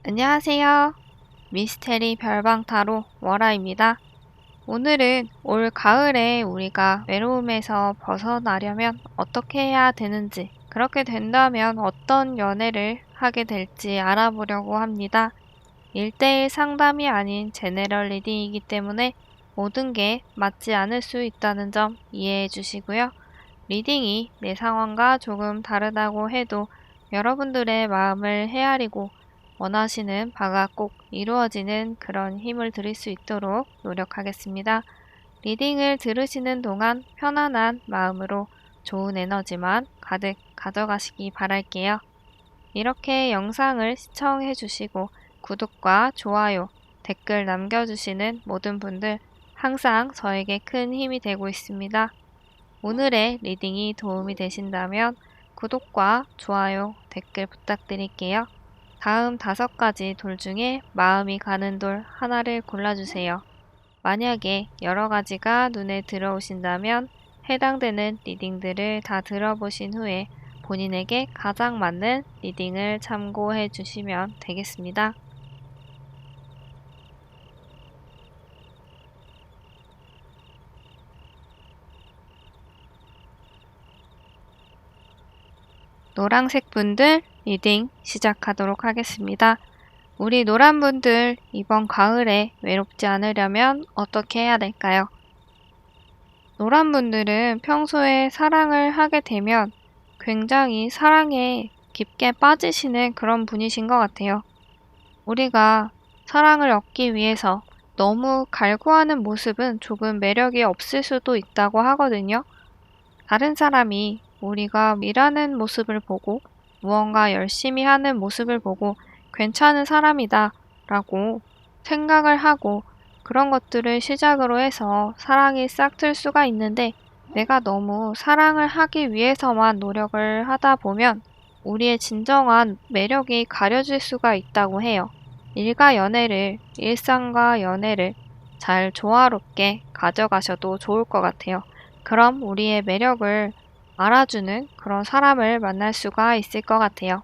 안녕하세요. 미스테리 별방타로 월아입니다. 오늘은 올 가을에 우리가 외로움에서 벗어나려면 어떻게 해야 되는지, 그렇게 된다면 어떤 연애를 하게 될지 알아보려고 합니다. 1대1 상담이 아닌 제네럴 리딩이기 때문에 모든 게 맞지 않을 수 있다는 점 이해해 주시고요. 리딩이 내 상황과 조금 다르다고 해도 여러분들의 마음을 헤아리고 원하시는 바가 꼭 이루어지는 그런 힘을 드릴 수 있도록 노력하겠습니다. 리딩을 들으시는 동안 편안한 마음으로 좋은 에너지만 가득 가져가시기 바랄게요. 이렇게 영상을 시청해 주시고 구독과 좋아요, 댓글 남겨주시는 모든 분들 항상 저에게 큰 힘이 되고 있습니다. 오늘의 리딩이 도움이 되신다면 구독과 좋아요, 댓글 부탁드릴게요. 다음 5가지 돌 중에 마음이 가는 돌 하나를 골라주세요. 만약에 여러 가지가 눈에 들어오신다면 해당되는 리딩들을 다 들어보신 후에 본인에게 가장 맞는 리딩을 참고해 주시면 되겠습니다. 노란색 분들 리딩 시작하도록 하겠습니다. 우리 노란 분들 이번 가을에 외롭지 않으려면 어떻게 해야 될까요? 노란 분들은 평소에 사랑을 하게 되면 굉장히 사랑에 깊게 빠지시는 그런 분이신 것 같아요. 우리가 사랑을 얻기 위해서 너무 갈구하는 모습은 조금 매력이 없을 수도 있다고 하거든요. 다른 사람이 우리가 일하는 모습을 보고 무언가 열심히 하는 모습을 보고 괜찮은 사람이다 라고 생각을 하고 그런 것들을 시작으로 해서 사랑이 싹틀 수가 있는데 내가 너무 사랑을 하기 위해서만 노력을 하다 보면 우리의 진정한 매력이 가려질 수가 있다고 해요. 일상과 연애를 잘 조화롭게 가져가셔도 좋을 것 같아요. 그럼 우리의 매력을 알아주는 그런 사람을 만날 수가 있을 것 같아요.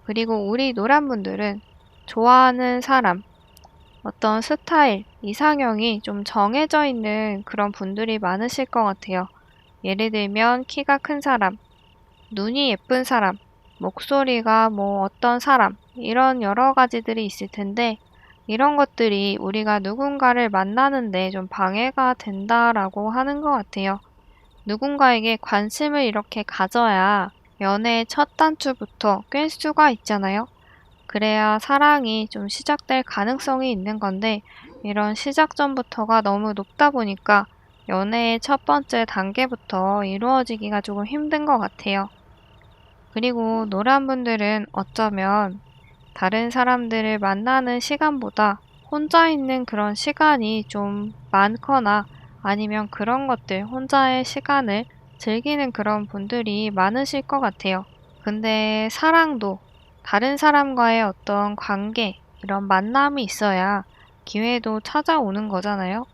그리고 우리 노란분들은 좋아하는 사람, 어떤 스타일, 이상형이 좀 정해져 있는 그런 분들이 많으실 것 같아요. 예를 들면 키가 큰 사람, 눈이 예쁜 사람, 목소리가 어떤 사람, 이런 여러 가지들이 있을 텐데 이런 것들이 우리가 누군가를 만나는데 좀 방해가 된다라고 하는 것 같아요. 누군가에게 관심을 이렇게 가져야 연애의 첫 단추부터 꿰 수가 있잖아요. 그래야 사랑이 좀 시작될 가능성이 있는 건데 이런 시작점부터가 너무 높다 보니까 연애의 첫 번째 단계부터 이루어지기가 조금 힘든 것 같아요. 그리고 노란 분들은 어쩌면 다른 사람들을 만나는 시간보다 혼자 있는 그런 시간이 좀 많거나 아니면 그런 것들, 혼자의 시간을 즐기는 그런 분들이 많으실 것 같아요. 근데 사랑도 다른 사람과의 어떤 관계, 이런 만남이 있어야 기회도 찾아오는 거잖아요.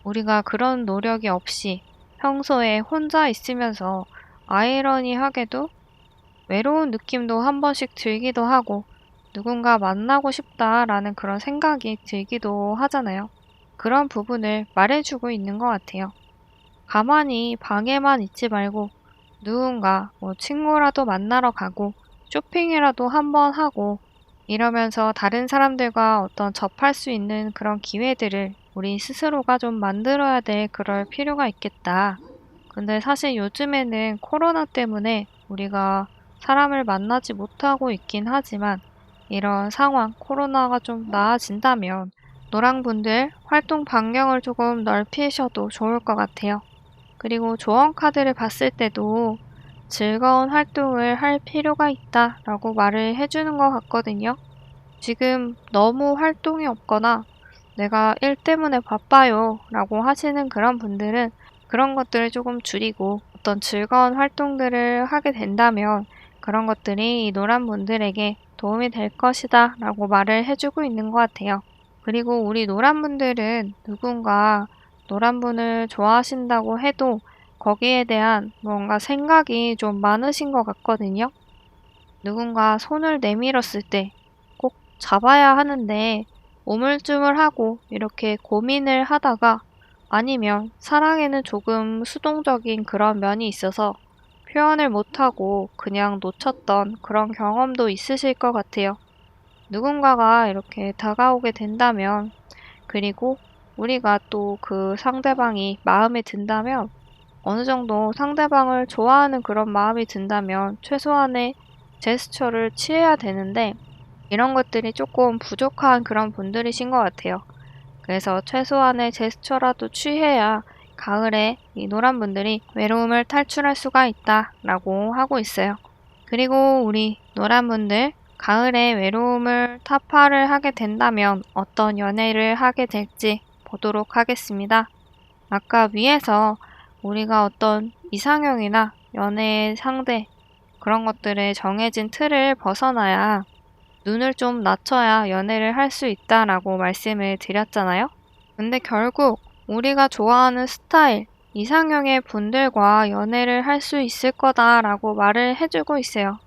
우리가 그런 노력이 없이 평소에 혼자 있으면서 아이러니하게도 외로운 느낌도 한 번씩 들기도 하고 누군가 만나고 싶다라는 그런 생각이 들기도 하잖아요. 그런 부분을 말해주고 있는 것 같아요. 가만히 방에만 있지 말고 누군가 친구라도 만나러 가고 쇼핑이라도 한번 하고 이러면서 다른 사람들과 어떤 접할 수 있는 그런 기회들을 우리 스스로가 좀 만들어야 될 그럴 필요가 있겠다. 근데 사실 요즘에는 코로나 때문에 우리가 사람을 만나지 못하고 있긴 하지만 이런 상황, 코로나가 좀 나아진다면 노랑분들 활동 반경을 조금 넓히셔도 좋을 것 같아요. 그리고 조언 카드를 봤을 때도 즐거운 활동을 할 필요가 있다라고 말을 해주는 것 같거든요. 지금 너무 활동이 없거나 내가 일 때문에 바빠요 라고 하시는 그런 분들은 그런 것들을 조금 줄이고 어떤 즐거운 활동들을 하게 된다면 그런 것들이 이 노란 분들에게 도움이 될 것이다 라고 말을 해주고 있는 것 같아요. 그리고 우리 노란 분들은 누군가 노란 분을 좋아하신다고 해도 거기에 대한 뭔가 생각이 좀 많으신 것 같거든요. 누군가 손을 내밀었을 때 꼭 잡아야 하는데 우물쭈물하고 이렇게 고민을 하다가 아니면 사랑에는 조금 수동적인 그런 면이 있어서 표현을 못하고 그냥 놓쳤던 그런 경험도 있으실 것 같아요. 누군가가 이렇게 다가오게 된다면, 그리고 우리가 또 그 상대방이 마음에 든다면, 어느 정도 상대방을 좋아하는 그런 마음이 든다면 최소한의 제스처를 취해야 되는데, 이런 것들이 조금 부족한 그런 분들이신 것 같아요. 그래서 최소한의 제스처라도 취해야 가을에 이 노란 분들이 외로움을 탈출할 수가 있다라고 하고 있어요. 그리고 우리 노란 분들, 가을에 외로움을 타파를 하게 된다면 어떤 연애를 하게 될지 보도록 하겠습니다. 아까 위에서 우리가 어떤 이상형이나 연애의 상대, 그런 것들의 정해진 틀을 벗어나야, 눈을 좀 낮춰야 연애를 할 수 있다라고 말씀을 드렸잖아요. 근데 결국 우리가 좋아하는 스타일, 이상형의 분들과 연애를 할 수 있을 거다라고 말을 해주고 있어요.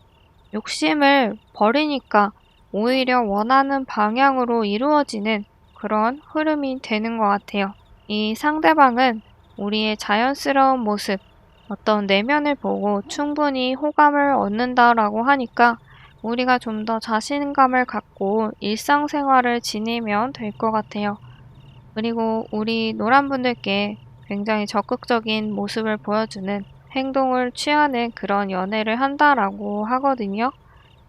욕심을 버리니까 오히려 원하는 방향으로 이루어지는 그런 흐름이 되는 것 같아요. 이 상대방은 우리의 자연스러운 모습, 어떤 내면을 보고 충분히 호감을 얻는다라고 하니까 우리가 좀 더 자신감을 갖고 일상생활을 지내면 될 것 같아요. 그리고 우리 노란분들께 굉장히 적극적인 모습을 보여주는 행동을 취하는 그런 연애를 한다라고 하거든요.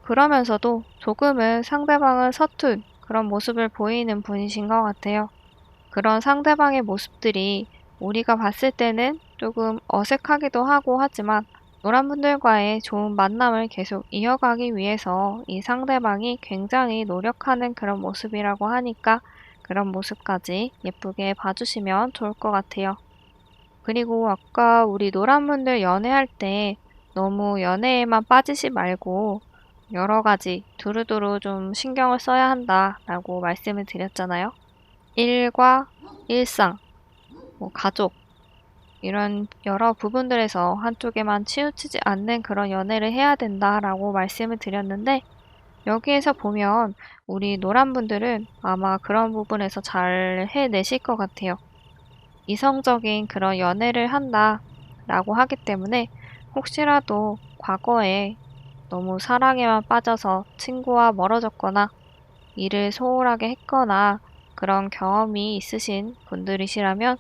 그러면서도 조금은 상대방은 서툰 그런 모습을 보이는 분이신 것 같아요. 그런 상대방의 모습들이 우리가 봤을 때는 조금 어색하기도 하고 하지만, 노란분들과의 좋은 만남을 계속 이어가기 위해서 이 상대방이 굉장히 노력하는 그런 모습이라고 하니까 그런 모습까지 예쁘게 봐주시면 좋을 것 같아요. 그리고 아까 우리 노란분들 연애할 때 너무 연애에만 빠지지 말고 여러 가지 두루두루 좀 신경을 써야 한다라고 말씀을 드렸잖아요. 일과 일상, 가족, 이런 여러 부분들에서 한쪽에만 치우치지 않는 그런 연애를 해야 된다라고 말씀을 드렸는데, 여기에서 보면 우리 노란분들은 아마 그런 부분에서 잘 해내실 것 같아요. 이성적인 그런 연애를 한다라고 하기 때문에 혹시라도 과거에 너무 사랑에만 빠져서 친구와 멀어졌거나 일을 소홀하게 했거나 그런 경험이 있으신 분들이시라면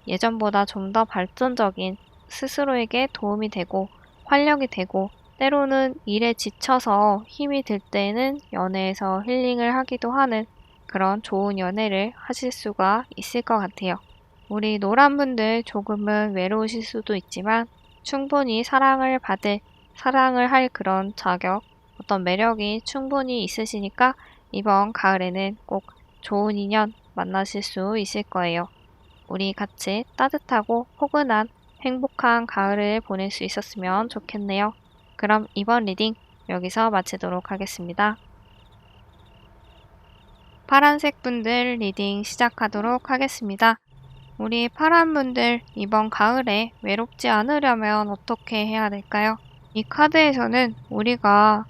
예전보다 좀 더 발전적인, 스스로에게 도움이 되고 활력이 되고, 때로는 일에 지쳐서 힘이 들 때는 연애에서 힐링을 하기도 하는 그런 좋은 연애를 하실 수가 있을 것 같아요. 우리 노란분들 조금은 외로우실 수도 있지만 충분히 사랑을 할 그런 자격, 어떤 매력이 충분히 있으시니까 이번 가을에는 꼭 좋은 인연 만나실 수 있을 거예요. 우리 같이 따뜻하고 포근한 행복한 가을을 보낼 수 있었으면 좋겠네요. 그럼 이번 리딩 여기서 마치도록 하겠습니다. 파란색 분들 리딩 시작하도록 하겠습니다. 우리 파란 분들 이번 가을에 외롭지 않으려면 어떻게 해야 될까요? 이 카드에서는 우리가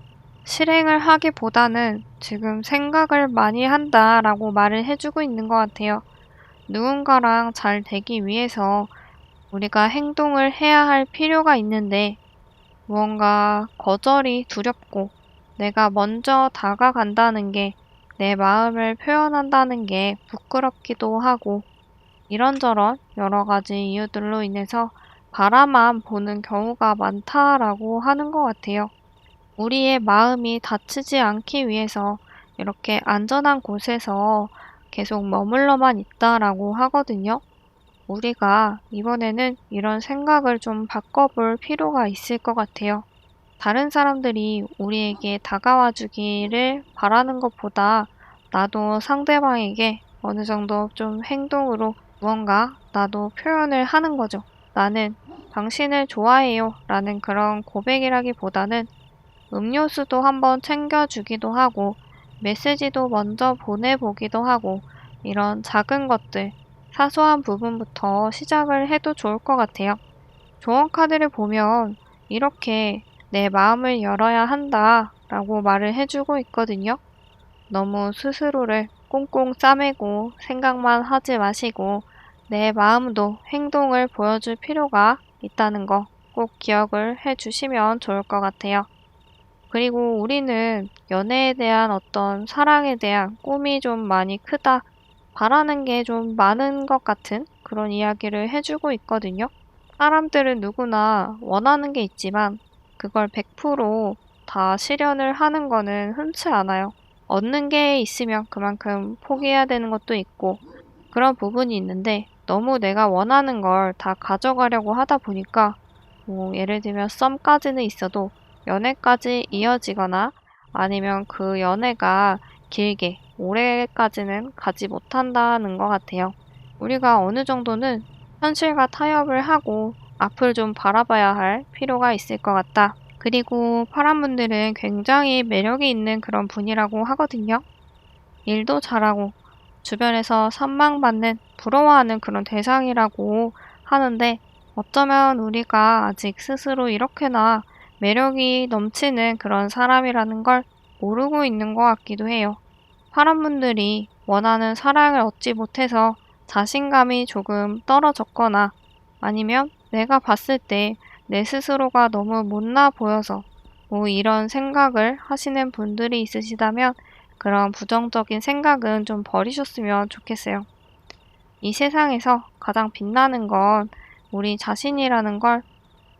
실행을 하기보다는 지금 생각을 많이 한다라고 말을 해주고 있는 것 같아요. 누군가랑 잘 되기 위해서 우리가 행동을 해야 할 필요가 있는데, 무언가 거절이 두렵고 내가 먼저 다가간다는 게, 내 마음을 표현한다는 게 부끄럽기도 하고, 이런저런 여러 가지 이유들로 인해서 바라만 보는 경우가 많다라고 하는 것 같아요. 우리의 마음이 다치지 않기 위해서 이렇게 안전한 곳에서 계속 머물러만 있다라고 하거든요. 우리가 이번에는 이런 생각을 좀 바꿔볼 필요가 있을 것 같아요. 다른 사람들이 우리에게 다가와 주기를 바라는 것보다 나도 상대방에게 어느 정도 좀 행동으로 무언가 나도 표현을 하는 거죠. 나는 당신을 좋아해요 라는 그런 고백이라기보다는 음료수도 한번 챙겨주기도 하고 메시지도 먼저 보내보기도 하고, 이런 작은 것들, 사소한 부분부터 시작을 해도 좋을 것 같아요. 조언 카드를 보면 이렇게 내 마음을 열어야 한다 라고 말을 해주고 있거든요. 너무 스스로를 꽁꽁 싸매고 생각만 하지 마시고 내 마음도 행동을 보여줄 필요가 있다는 거 꼭 기억을 해 주시면 좋을 것 같아요. 그리고 우리는 연애에 대한 어떤 사랑에 대한 꿈이 좀 많이 크다, 바라는 게 좀 많은 것 같은 그런 이야기를 해주고 있거든요. 사람들은 누구나 원하는 게 있지만 그걸 100%다 실현을 하는 거는 흔치 않아요. 얻는 게 있으면 그만큼 포기해야 되는 것도 있고 그런 부분이 있는데 너무 내가 원하는 걸 다 가져가려고 하다 보니까 뭐 예를 들면 썸까지는 있어도 연애까지 이어지거나 아니면 그 연애가 길게 오래까지는 가지 못한다는 것 같아요. 우리가 어느 정도는 현실과 타협을 하고 앞을 좀 바라봐야 할 필요가 있을 것 같다. 그리고 파란 분들은 굉장히 매력이 있는 그런 분이라고 하거든요. 일도 잘하고 주변에서 선망받는, 부러워하는 그런 대상이라고 하는데 어쩌면 우리가 아직 스스로 이렇게나 매력이 넘치는 그런 사람이라는 걸 모르고 있는 것 같기도 해요. 파란 분들이 원하는 사랑을 얻지 못해서 자신감이 조금 떨어졌거나 아니면 내가 봤을 때 내 스스로가 너무 못나 보여서 뭐 이런 생각을 하시는 분들이 있으시다면 그런 부정적인 생각은 좀 버리셨으면 좋겠어요. 이 세상에서 가장 빛나는 건 우리 자신이라는 걸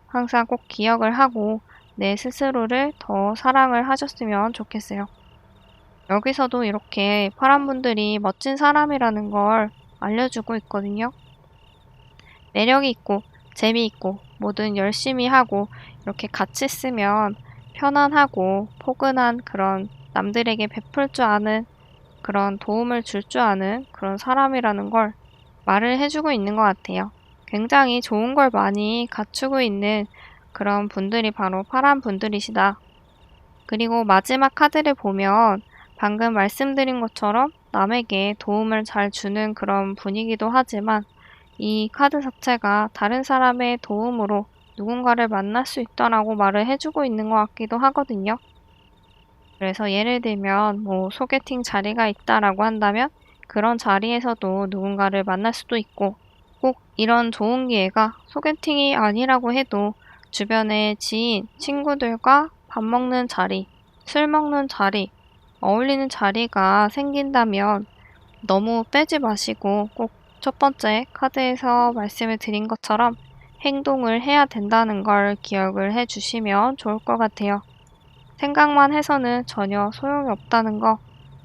항상 꼭 기억을 하고 내 스스로를 더 사랑을 하셨으면 좋겠어요. 여기서도 이렇게 파란 분들이 멋진 사람이라는 걸 알려주고 있거든요. 매력이 있고 재미있고 뭐든 열심히 하고 이렇게 같이 쓰면 편안하고 포근한 그런 남들에게 베풀 줄 아는 그런 도움을 줄 줄 아는 그런 사람이라는 걸 말을 해주고 있는 것 같아요. 굉장히 좋은 걸 많이 갖추고 있는 그런 분들이 바로 파란 분들이시다. 그리고 마지막 카드를 보면 방금 말씀드린 것처럼 남에게 도움을 잘 주는 그런 분이기도 하지만 이 카드 자체가 다른 사람의 도움으로 누군가를 만날 수 있다라고 말을 해주고 있는 것 같기도 하거든요. 그래서 예를 들면 뭐 소개팅 자리가 있다라고 한다면 그런 자리에서도 누군가를 만날 수도 있고 꼭 이런 좋은 기회가 소개팅이 아니라고 해도 주변의 지인, 친구들과 밥 먹는 자리, 술 먹는 자리, 어울리는 자리가 생긴다면 너무 빼지 마시고 꼭 첫 번째 카드에서 말씀을 드린 것처럼 행동을 해야 된다는 걸 기억을 해 주시면 좋을 것 같아요. 생각만 해서는 전혀 소용이 없다는 거,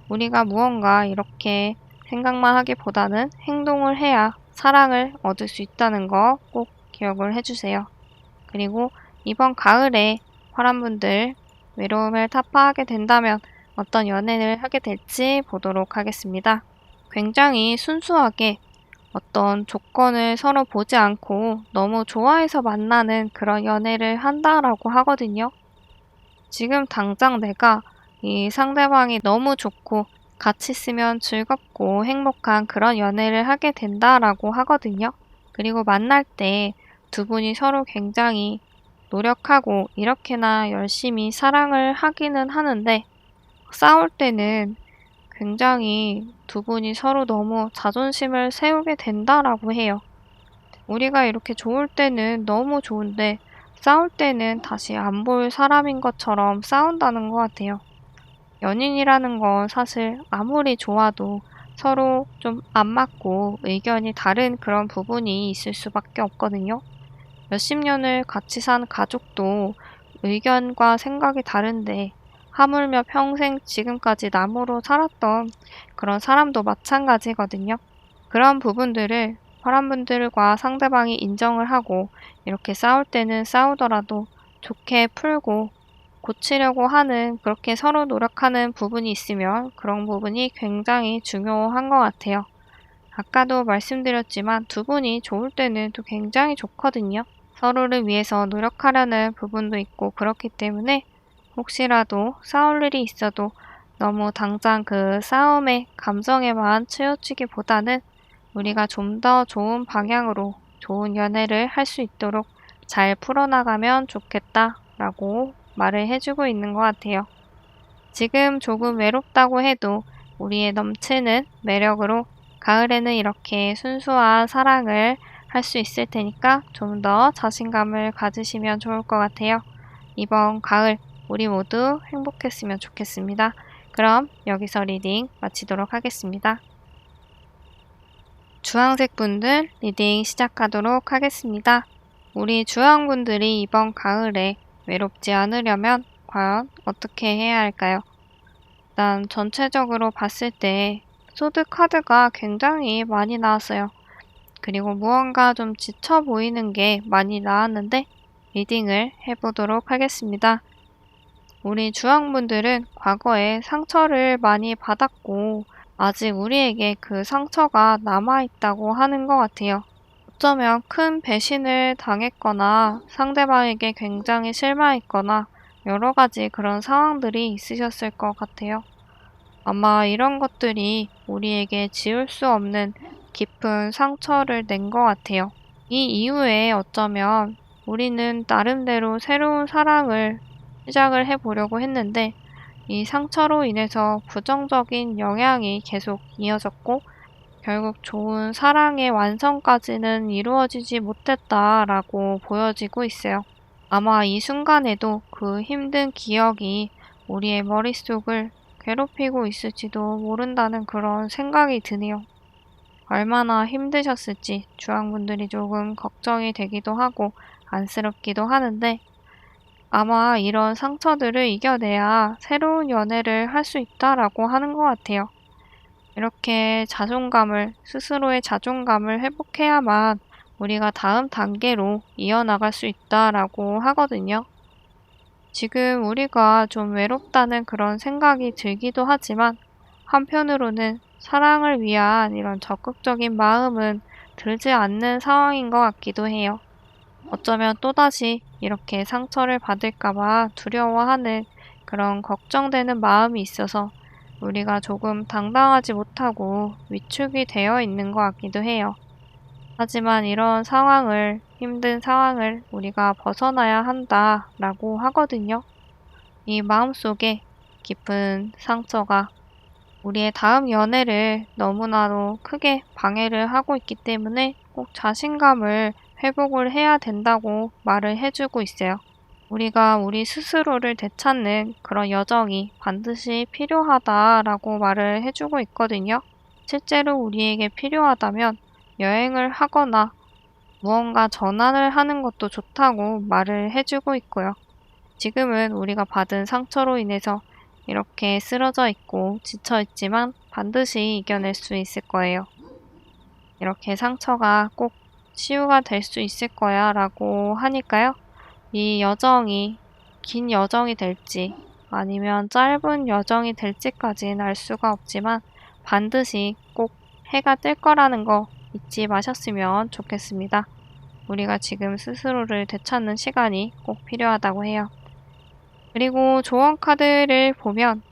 우리가 무언가 이렇게 생각만 하기보다는 행동을 해야 사랑을 얻을 수 있다는 거 꼭 기억을 해주세요. 그리고 이번 가을에 파란 분들 외로움을 타파하게 된다면 어떤 연애를 하게 될지 보도록 하겠습니다. 굉장히 순수하게 어떤 조건을 서로 보지 않고 너무 좋아해서 만나는 그런 연애를 한다라고 하거든요. 지금 당장 내가 이 상대방이 너무 좋고 같이 있으면 즐겁고 행복한 그런 연애를 하게 된다라고 하거든요. 그리고 만날 때 두 분이 서로 굉장히 노력하고 이렇게나 열심히 사랑을 하기는 하는데 싸울 때는 굉장히 두 분이 서로 너무 자존심을 세우게 된다라고 해요. 우리가 이렇게 좋을 때는 너무 좋은데 싸울 때는 다시 안 볼 사람인 것처럼 싸운다는 것 같아요. 연인이라는 건 사실 아무리 좋아도 서로 좀 안 맞고 의견이 다른 그런 부분이 있을 수밖에 없거든요. 몇십 년을 같이 산 가족도 의견과 생각이 다른데 하물며 평생 지금까지 남으로 살았던 그런 사람도 마찬가지거든요. 그런 부분들을 파란 분들과 상대방이 인정을 하고 이렇게 싸울 때는 싸우더라도 좋게 풀고 고치려고 하는 그렇게 서로 노력하는 부분이 있으면 그런 부분이 굉장히 중요한 것 같아요. 아까도 말씀드렸지만 두 분이 좋을 때는 또 굉장히 좋거든요. 서로를 위해서 노력하려는 부분도 있고 그렇기 때문에 혹시라도 싸울 일이 있어도 너무 당장 그 싸움의 감정에만 치우치기보다는 우리가 좀 더 좋은 방향으로 좋은 연애를 할 수 있도록 잘 풀어나가면 좋겠다라고 말을 해주고 있는 것 같아요. 지금 조금 외롭다고 해도 우리의 넘치는 매력으로 가을에는 이렇게 순수한 사랑을 할 수 있을 테니까 좀 더 자신감을 가지시면 좋을 것 같아요. 이번 가을 우리 모두 행복했으면 좋겠습니다. 그럼 여기서 리딩 마치도록 하겠습니다. 주황색 분들 리딩 시작하도록 하겠습니다. 우리 주황분들이 이번 가을에 외롭지 않으려면 과연 어떻게 해야 할까요? 일단 전체적으로 봤을 때 소드 카드가 굉장히 많이 나왔어요. 그리고 무언가 좀 지쳐 보이는 게 많이 나왔는데 리딩을 해보도록 하겠습니다. 우리 주황분들은 과거에 상처를 많이 받았고 아직 우리에게 그 상처가 남아있다고 하는 것 같아요. 어쩌면 큰 배신을 당했거나 상대방에게 굉장히 실망했거나 여러 가지 그런 상황들이 있으셨을 것 같아요. 아마 이런 것들이 우리에게 지울 수 없는 깊은 상처를 낸 것 같아요. 이 이후에 어쩌면 우리는 나름대로 새로운 사랑을 시작을 해보려고 했는데 이 상처로 인해서 부정적인 영향이 계속 이어졌고 결국 좋은 사랑의 완성까지는 이루어지지 못했다라고 보여지고 있어요. 아마 이 순간에도 그 힘든 기억이 우리의 머릿속을 괴롭히고 있을지도 모른다는 그런 생각이 드네요. 얼마나 힘드셨을지 주황분들이 조금 걱정이 되기도 하고 안쓰럽기도 하는데 아마 이런 상처들을 이겨내야 새로운 연애를 할 수 있다라고 하는 것 같아요. 이렇게 스스로의 자존감을 회복해야만 우리가 다음 단계로 이어나갈 수 있다라고 하거든요. 지금 우리가 좀 외롭다는 그런 생각이 들기도 하지만 한편으로는 사랑을 위한 이런 적극적인 마음은 들지 않는 상황인 것 같기도 해요. 어쩌면 또다시 이렇게 상처를 받을까봐 두려워하는 그런 걱정되는 마음이 있어서 우리가 조금 당당하지 못하고 위축이 되어 있는 것 같기도 해요. 하지만 이런 힘든 상황을 우리가 벗어나야 한다라고 하거든요. 이 마음속에 깊은 상처가 우리의 다음 연애를 너무나도 크게 방해를 하고 있기 때문에 꼭 자신감을 회복을 해야 된다고 말을 해주고 있어요. 우리가 우리 스스로를 되찾는 그런 여정이 반드시 필요하다라고 말을 해주고 있거든요. 실제로 우리에게 필요하다면 여행을 하거나 무언가 전환을 하는 것도 좋다고 말을 해주고 있고요. 지금은 우리가 받은 상처로 인해서 이렇게 쓰러져 있고 지쳐 있지만 반드시 이겨낼 수 있을 거예요. 이렇게 상처가 꼭 치유가 될 수 있을 거야 라고 하니까요. 이 여정이 긴 여정이 될지 아니면 짧은 여정이 될지까지는 알 수가 없지만 반드시 꼭 해가 뜰 거라는 거 잊지 마셨으면 좋겠습니다. 우리가 지금 스스로를 되찾는 시간이 꼭 필요하다고 해요. 그리고 조언 카드를 보면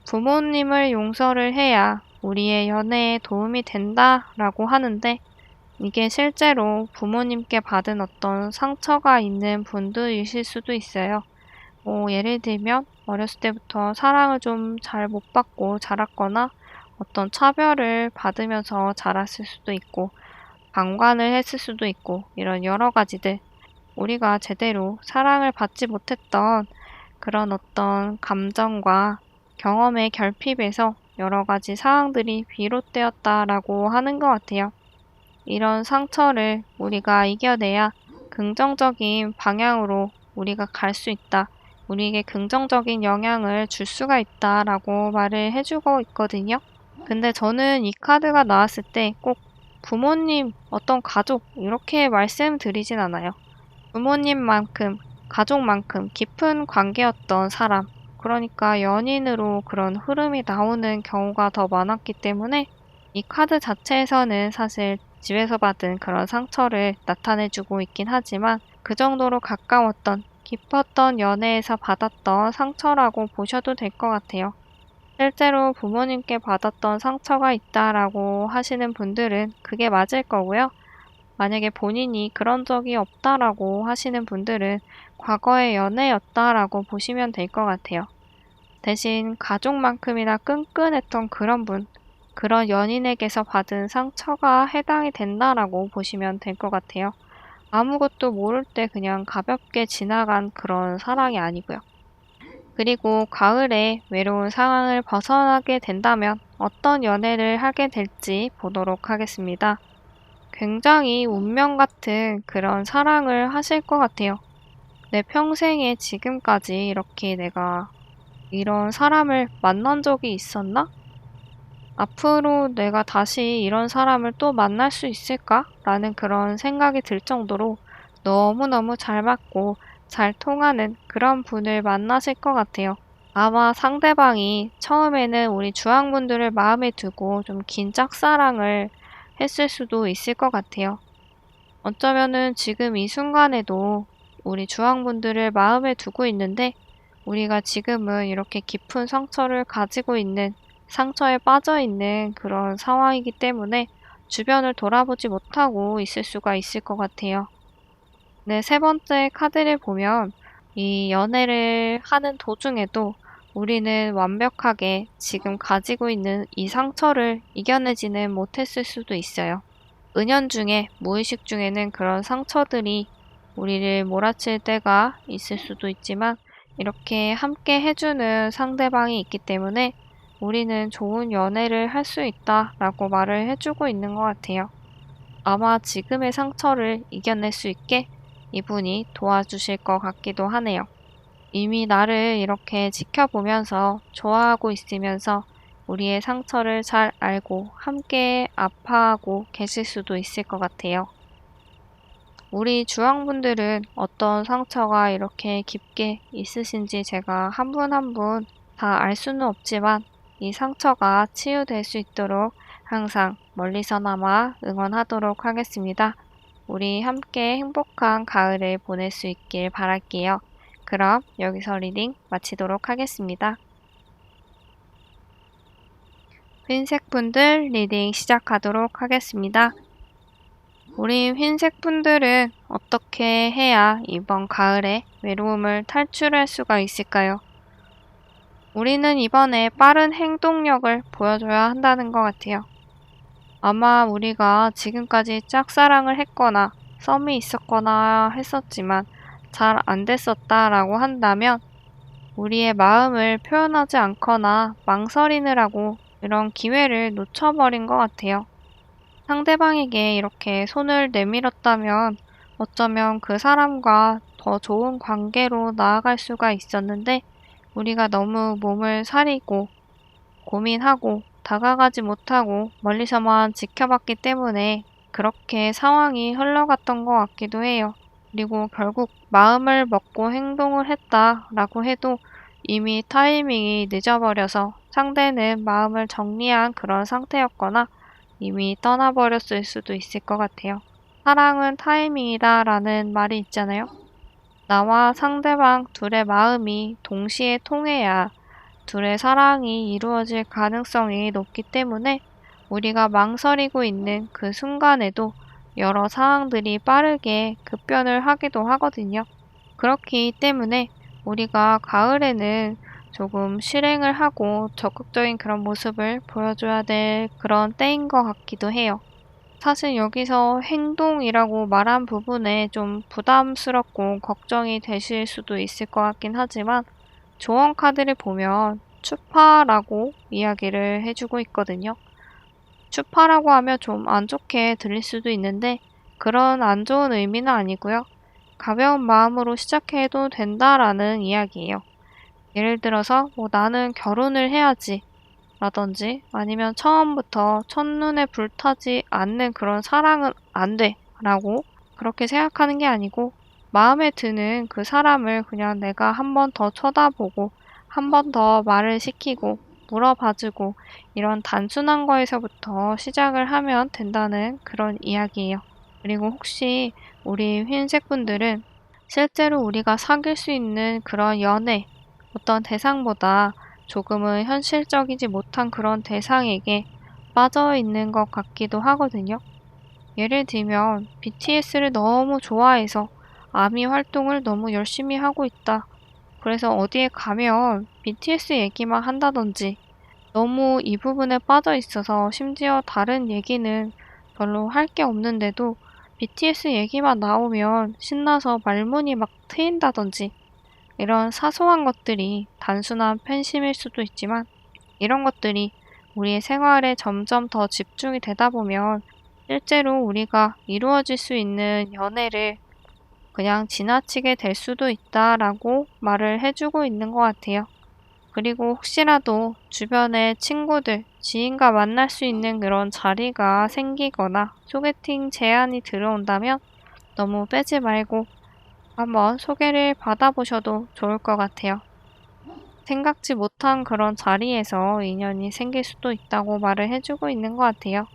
부모님을 용서를 해야 우리의 연애에 도움이 된다라고 하는데 이게 실제로 부모님께 받은 어떤 상처가 있는 분들이실 수도 있어요. 예를 들면 어렸을 때부터 사랑을 좀 잘 못 받고 자랐거나 어떤 차별을 받으면서 자랐을 수도 있고 방관을 했을 수도 있고 이런 여러 가지들 우리가 제대로 사랑을 받지 못했던 그런 어떤 감정과 경험의 결핍에서 여러 가지 상황들이 비롯되었다라고 하는 것 같아요. 이런 상처를 우리가 이겨내야 긍정적인 방향으로 우리가 갈 수 있다. 우리에게 긍정적인 영향을 줄 수가 있다라고 말을 해주고 있거든요. 근데 저는 이 카드가 나왔을 때 꼭 부모님, 어떤 가족 이렇게 말씀드리진 않아요. 부모님만큼, 가족만큼 깊은 관계였던 사람, 그러니까 연인으로 그런 흐름이 나오는 경우가 더 많았기 때문에 이 카드 자체에서는 사실 집에서 받은 그런 상처를 나타내주고 있긴 하지만 그 정도로 가까웠던 깊었던 연애에서 받았던 상처라고 보셔도 될 것 같아요. 실제로 부모님께 받았던 상처가 있다라고 하시는 분들은 그게 맞을 거고요. 만약에 본인이 그런 적이 없다라고 하시는 분들은 과거의 연애였다라고 보시면 될 것 같아요. 대신 가족만큼이나 끈끈했던 그런 분, 그런 연인에게서 받은 상처가 해당이 된다라고 보시면 될 것 같아요. 아무것도 모를 때 그냥 가볍게 지나간 그런 사랑이 아니고요. 그리고 가을에 외로운 상황을 벗어나게 된다면 어떤 연애를 하게 될지 보도록 하겠습니다. 굉장히 운명 같은 그런 사랑을 하실 것 같아요. 내 평생에 지금까지 이렇게 내가 이런 사람을 만난 적이 있었나? 앞으로 내가 다시 이런 사람을 또 만날 수 있을까? 라는 그런 생각이 들 정도로 너무너무 잘 맞고 잘 통하는 그런 분을 만나실 것 같아요. 아마 상대방이 처음에는 우리 주황분들을 마음에 두고 좀 긴 짝사랑을 했을 수도 있을 것 같아요. 어쩌면은 지금 이 순간에도 우리 주황분들을 마음에 두고 있는데 우리가 지금은 이렇게 깊은 상처를 가지고 있는 상처에 빠져 있는 그런 상황이기 때문에 주변을 돌아보지 못하고 있을 수가 있을 것 같아요. 네, 세 번째 카드를 보면 이 연애를 하는 도중에도 우리는 완벽하게 지금 가지고 있는 이 상처를 이겨내지는 못했을 수도 있어요. 은연중에 무의식 중에는 그런 상처들이 우리를 몰아칠 때가 있을 수도 있지만 이렇게 함께 해주는 상대방이 있기 때문에 우리는 좋은 연애를 할 수 있다라고 말을 해주고 있는 것 같아요. 아마 지금의 상처를 이겨낼 수 있게 이분이 도와주실 것 같기도 하네요. 이미 나를 이렇게 지켜보면서 좋아하고 있으면서 우리의 상처를 잘 알고 함께 아파하고 계실 수도 있을 것 같아요. 우리 주황분들은 어떤 상처가 이렇게 깊게 있으신지 제가 한 분 한 분 다 알 수는 없지만 이 상처가 치유될 수 있도록 항상 멀리서나마 응원하도록 하겠습니다. 우리 함께 행복한 가을을 보낼 수 있길 바랄게요. 그럼 여기서 리딩 마치도록 하겠습니다. 흰색 분들 리딩 시작하도록 하겠습니다. 우리 흰색 분들은 어떻게 해야 이번 가을에 외로움을 탈출할 수가 있을까요? 우리는 이번에 빠른 행동력을 보여줘야 한다는 것 같아요. 아마 우리가 지금까지 짝사랑을 했거나 썸이 있었거나 했었지만 잘 안 됐었다라고 한다면 우리의 마음을 표현하지 않거나 망설이느라고 이런 기회를 놓쳐버린 것 같아요. 상대방에게 이렇게 손을 내밀었다면 어쩌면 그 사람과 더 좋은 관계로 나아갈 수가 있었는데 우리가 너무 몸을 사리고 고민하고 다가가지 못하고 멀리서만 지켜봤기 때문에 그렇게 상황이 흘러갔던 것 같기도 해요. 그리고 결국 마음을 먹고 행동을 했다라고 해도 이미 타이밍이 늦어버려서 상대는 마음을 정리한 그런 상태였거나 이미 떠나버렸을 수도 있을 것 같아요. 사랑은 타이밍이다 라는 말이 있잖아요. 나와 상대방 둘의 마음이 동시에 통해야 둘의 사랑이 이루어질 가능성이 높기 때문에 우리가 망설이고 있는 그 순간에도 여러 상황들이 빠르게 급변을 하기도 하거든요. 그렇기 때문에 우리가 가을에는 조금 실행을 하고 적극적인 그런 모습을 보여줘야 될 그런 때인 것 같기도 해요. 사실 여기서 행동이라고 말한 부분에 좀 부담스럽고 걱정이 되실 수도 있을 것 같긴 하지만 조언 카드를 보면 추파라고 이야기를 해주고 있거든요. 추파라고 하면 좀 안 좋게 들릴 수도 있는데 그런 안 좋은 의미는 아니고요. 가벼운 마음으로 시작해도 된다라는 이야기예요. 예를 들어서 뭐 나는 결혼을 해야지 라든지 아니면 처음부터 첫눈에 불타지 않는 그런 사랑은 안 돼 라고 그렇게 생각하는 게 아니고 마음에 드는 그 사람을 그냥 내가 한 번 더 쳐다보고 한 번 더 말을 시키고 물어봐주고 이런 단순한 거에서부터 시작을 하면 된다는 그런 이야기예요. 그리고 혹시 우리 흰색 분들은 실제로 우리가 사귈 수 있는 그런 연애 어떤 대상보다 조금은 현실적이지 못한 그런 대상에게 빠져 있는 것 같기도 하거든요. 예를 들면 BTS를 너무 좋아해서 아미 활동을 너무 열심히 하고 있다. 그래서 어디에 가면 BTS 얘기만 한다든지 너무 이 부분에 빠져 있어서 심지어 다른 얘기는 별로 할 게 없는데도 BTS 얘기만 나오면 신나서 말문이 막 트인다든지 이런 사소한 것들이 단순한 팬심일 수도 있지만 이런 것들이 우리의 생활에 점점 더 집중이 되다 보면 실제로 우리가 이루어질 수 있는 연애를 그냥 지나치게 될 수도 있다라고 말을 해주고 있는 것 같아요. 그리고 혹시라도 주변에 친구들, 지인과 만날 수 있는 그런 자리가 생기거나 소개팅 제안이 들어온다면 너무 빼지 말고 한번 소개를 받아보셔도 좋을 것 같아요. 생각지 못한 그런 자리에서 인연이 생길 수도 있다고 말을 해주고 있는 것 같아요.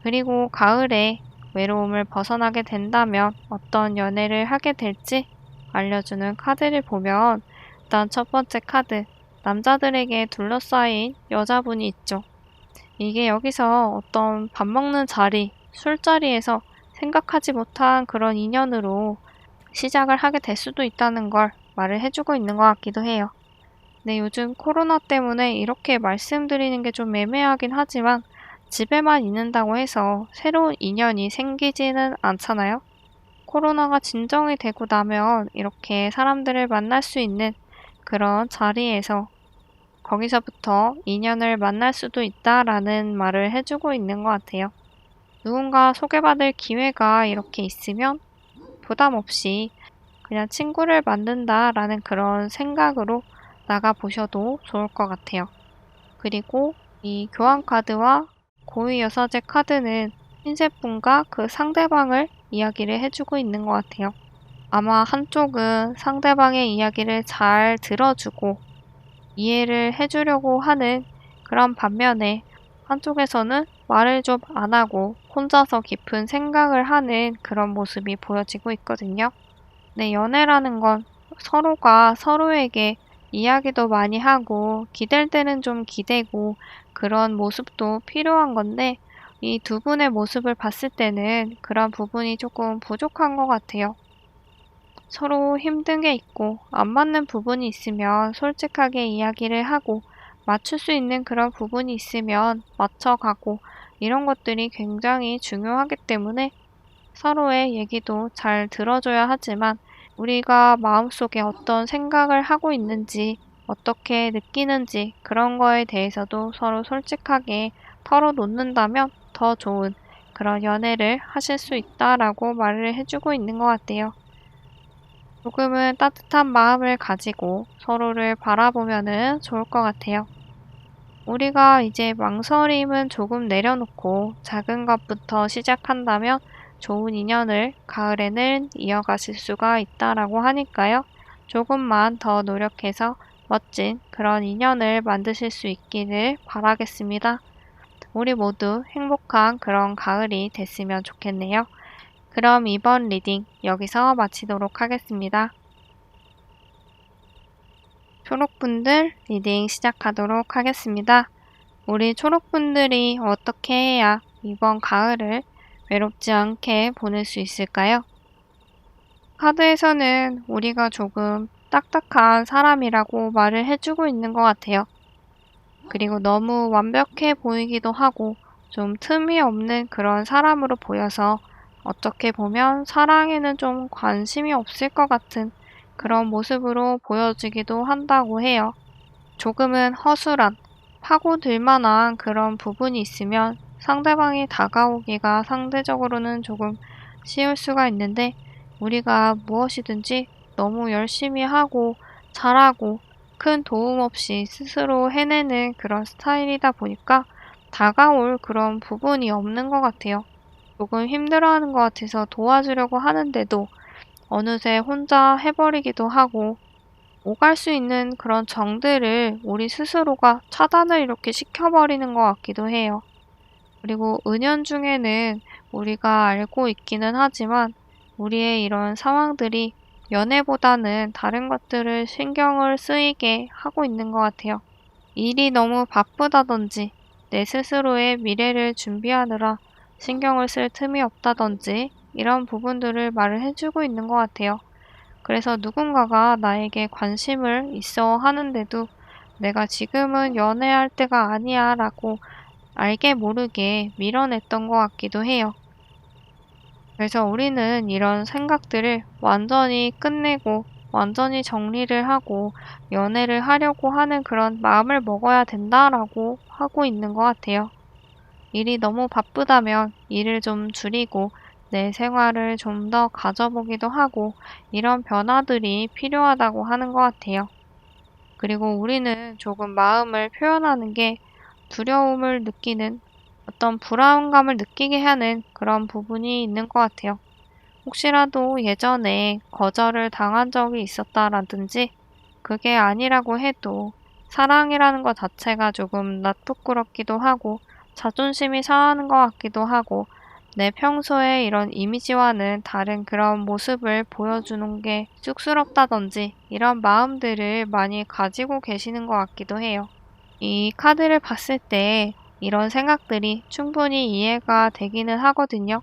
그리고 가을에 외로움을 벗어나게 된다면 어떤 연애를 하게 될지 알려주는 카드를 보면 일단 첫 번째 카드, 남자들에게 둘러싸인 여자분이 있죠. 이게 여기서 어떤 밥 먹는 자리, 술자리에서 생각하지 못한 그런 인연으로 시작을 하게 될 수도 있다는 걸 말을 해주고 있는 것 같기도 해요. 네, 요즘 코로나 때문에 이렇게 말씀드리는 게 좀 애매하긴 하지만 집에만 있는다고 해서 새로운 인연이 생기지는 않잖아요. 코로나가 진정이 되고 나면 이렇게 사람들을 만날 수 있는 그런 자리에서 거기서부터 인연을 만날 수도 있다라는 말을 해주고 있는 것 같아요. 누군가 소개받을 기회가 이렇게 있으면 부담 없이 그냥 친구를 만든다라는 그런 생각으로 나가보셔도 좋을 것 같아요. 그리고 이 교환카드와 고위여사제 카드는 신세분과 그 상대방을 이야기를 해주고 있는 것 같아요. 아마 한쪽은 상대방의 이야기를 잘 들어주고 이해를 해주려고 하는 그런 반면에 한쪽에서는 말을 좀 안 하고 혼자서 깊은 생각을 하는 그런 모습이 보여지고 있거든요. 네, 연애라는 건 서로가 서로에게 이야기도 많이 하고 기댈 때는 좀 기대고 그런 모습도 필요한 건데 이 두 분의 모습을 봤을 때는 그런 부분이 조금 부족한 것 같아요. 서로 힘든 게 있고 안 맞는 부분이 있으면 솔직하게 이야기를 하고 맞출 수 있는 그런 부분이 있으면 맞춰가고 이런 것들이 굉장히 중요하기 때문에 서로의 얘기도 잘 들어줘야 하지만 우리가 마음속에 어떤 생각을 하고 있는지, 어떻게 느끼는지 그런 거에 대해서도 서로 솔직하게 털어놓는다면 더 좋은 그런 연애를 하실 수 있다라고 말을 해주고 있는 것 같아요. 조금은 따뜻한 마음을 가지고 서로를 바라보면은 좋을 것 같아요. 우리가 이제 망설임은 조금 내려놓고 작은 것부터 시작한다면 좋은 인연을 가을에는 이어가실 수가 있다라고 하니까요. 조금만 더 노력해서 멋진 그런 인연을 만드실 수 있기를 바라겠습니다. 우리 모두 행복한 그런 가을이 됐으면 좋겠네요. 그럼 이번 리딩 여기서 마치도록 하겠습니다. 초록분들 리딩 시작하도록 하겠습니다. 우리 초록분들이 어떻게 해야 이번 가을을 외롭지 않게 보낼 수 있을까요? 카드에서는 우리가 조금 딱딱한 사람이라고 말을 해주고 있는 것 같아요. 그리고 너무 완벽해 보이기도 하고 좀 틈이 없는 그런 사람으로 보여서 어떻게 보면 사랑에는 좀 관심이 없을 것 같은 그런 모습으로 보여지기도 한다고 해요. 조금은 허술한, 파고들 만한 그런 부분이 있으면 상대방이 다가오기가 상대적으로는 조금 쉬울 수가 있는데 우리가 무엇이든지 너무 열심히 하고 잘하고 큰 도움 없이 스스로 해내는 그런 스타일이다 보니까 다가올 그런 부분이 없는 것 같아요. 조금 힘들어하는 것 같아서 도와주려고 하는데도 어느새 혼자 해버리기도 하고 오갈 수 있는 그런 정들을 우리 스스로가 차단을 이렇게 시켜버리는 것 같기도 해요. 그리고 은연중에는 우리가 알고 있기는 하지만 우리의 이런 상황들이 연애보다는 다른 것들을 신경을 쓰이게 하고 있는 것 같아요. 일이 너무 바쁘다든지 내 스스로의 미래를 준비하느라 신경을 쓸 틈이 없다든지 이런 부분들을 말을 해주고 있는 것 같아요. 그래서 누군가가 나에게 관심을 있어 하는데도 내가 지금은 연애할 때가 아니야 라고 알게 모르게 밀어냈던 것 같기도 해요. 그래서 우리는 이런 생각들을 완전히 끝내고 완전히 정리를 하고 연애를 하려고 하는 그런 마음을 먹어야 된다라고 하고 있는 것 같아요. 일이 너무 바쁘다면 일을 좀 줄이고 내 생활을 좀 더 가져보기도 하고 이런 변화들이 필요하다고 하는 것 같아요. 그리고 우리는 조금 마음을 표현하는 게 두려움을 느끼는 어떤 불안감을 느끼게 하는 그런 부분이 있는 것 같아요. 혹시라도 예전에 거절을 당한 적이 있었다라든지 그게 아니라고 해도 사랑이라는 것 자체가 조금 낯부끄럽기도 하고 자존심이 상하는 것 같기도 하고 내 평소에 이런 이미지와는 다른 그런 모습을 보여주는 게 쑥스럽다든지 이런 마음들을 많이 가지고 계시는 것 같기도 해요. 이 카드를 봤을 때 이런 생각들이 충분히 이해가 되기는 하거든요.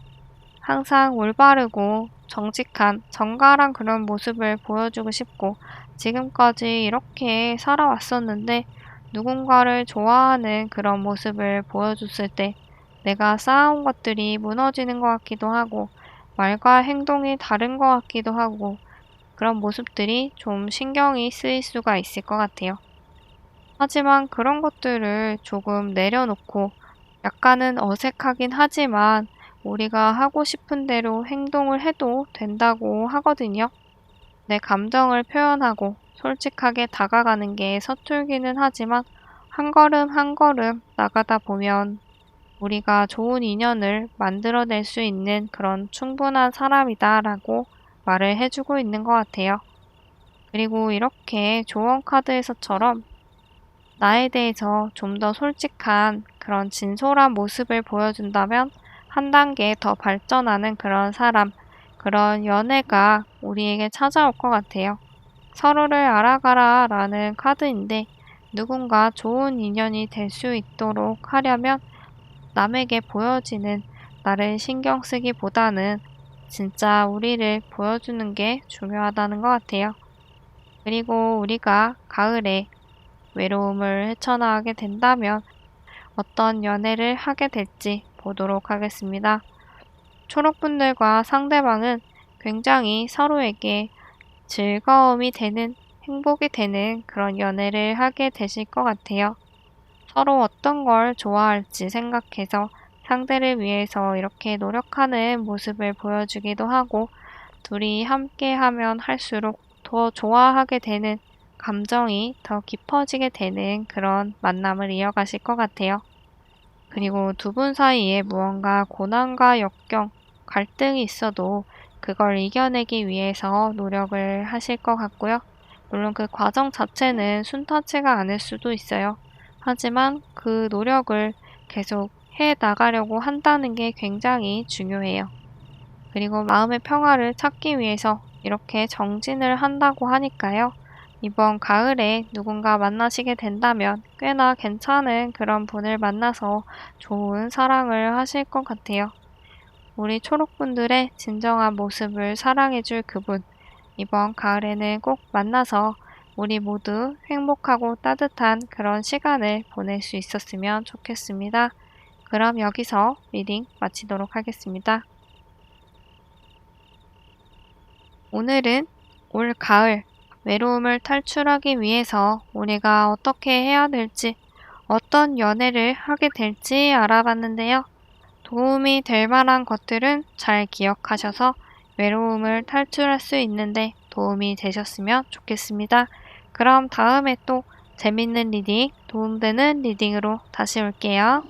항상 올바르고 정직한 정갈한 그런 모습을 보여주고 싶고 지금까지 이렇게 살아왔었는데 누군가를 좋아하는 그런 모습을 보여줬을 때 내가 쌓아온 것들이 무너지는 것 같기도 하고 말과 행동이 다른 것 같기도 하고 그런 모습들이 좀 신경이 쓰일 수가 있을 것 같아요. 하지만 그런 것들을 조금 내려놓고 약간은 어색하긴 하지만 우리가 하고 싶은 대로 행동을 해도 된다고 하거든요. 내 감정을 표현하고 솔직하게 다가가는 게 서툴기는 하지만 한 걸음 한 걸음 나가다 보면 우리가 좋은 인연을 만들어낼 수 있는 그런 충분한 사람이다라고 말을 해주고 있는 것 같아요. 그리고 이렇게 조언 카드에서처럼 나에 대해서 좀 더 솔직한 그런 진솔한 모습을 보여준다면 한 단계 더 발전하는 그런 사람, 그런 연애가 우리에게 찾아올 것 같아요. 서로를 알아가라 라는 카드인데 누군가 좋은 인연이 될 수 있도록 하려면 남에게 보여지는 나를 신경 쓰기보다는 진짜 우리를 보여주는 게 중요하다는 것 같아요. 그리고 우리가 가을에 외로움을 헤쳐나가게 된다면 어떤 연애를 하게 될지 보도록 하겠습니다. 초록분들과 상대방은 굉장히 서로에게 즐거움이 되는, 행복이 되는 그런 연애를 하게 되실 것 같아요. 서로 어떤 걸 좋아할지 생각해서 상대를 위해서 이렇게 노력하는 모습을 보여주기도 하고 둘이 함께 하면 할수록 더 좋아하게 되는 감정이 더 깊어지게 되는 그런 만남을 이어가실 것 같아요. 그리고 두 분 사이에 무언가 고난과 역경, 갈등이 있어도 그걸 이겨내기 위해서 노력을 하실 것 같고요. 물론 그 과정 자체는 순탄치가 않을 수도 있어요. 하지만 그 노력을 계속 해 나가려고 한다는 게 굉장히 중요해요. 그리고 마음의 평화를 찾기 위해서 이렇게 정진을 한다고 하니까요. 이번 가을에 누군가 만나시게 된다면 꽤나 괜찮은 그런 분을 만나서 좋은 사랑을 하실 것 같아요. 우리 초록분들의 진정한 모습을 사랑해줄 그분, 이번 가을에는 꼭 만나서 우리 모두 행복하고 따뜻한 그런 시간을 보낼 수 있었으면 좋겠습니다. 그럼 여기서 리딩 마치도록 하겠습니다. 오늘은 올 가을 외로움을 탈출하기 위해서 우리가 어떻게 해야 될지, 어떤 연애를 하게 될지 알아봤는데요. 도움이 될 만한 것들은 잘 기억하셔서 외로움을 탈출할 수 있는데 도움이 되셨으면 좋겠습니다. 그럼 다음에 또 재밌는 리딩, 도움되는 리딩으로 다시 올게요.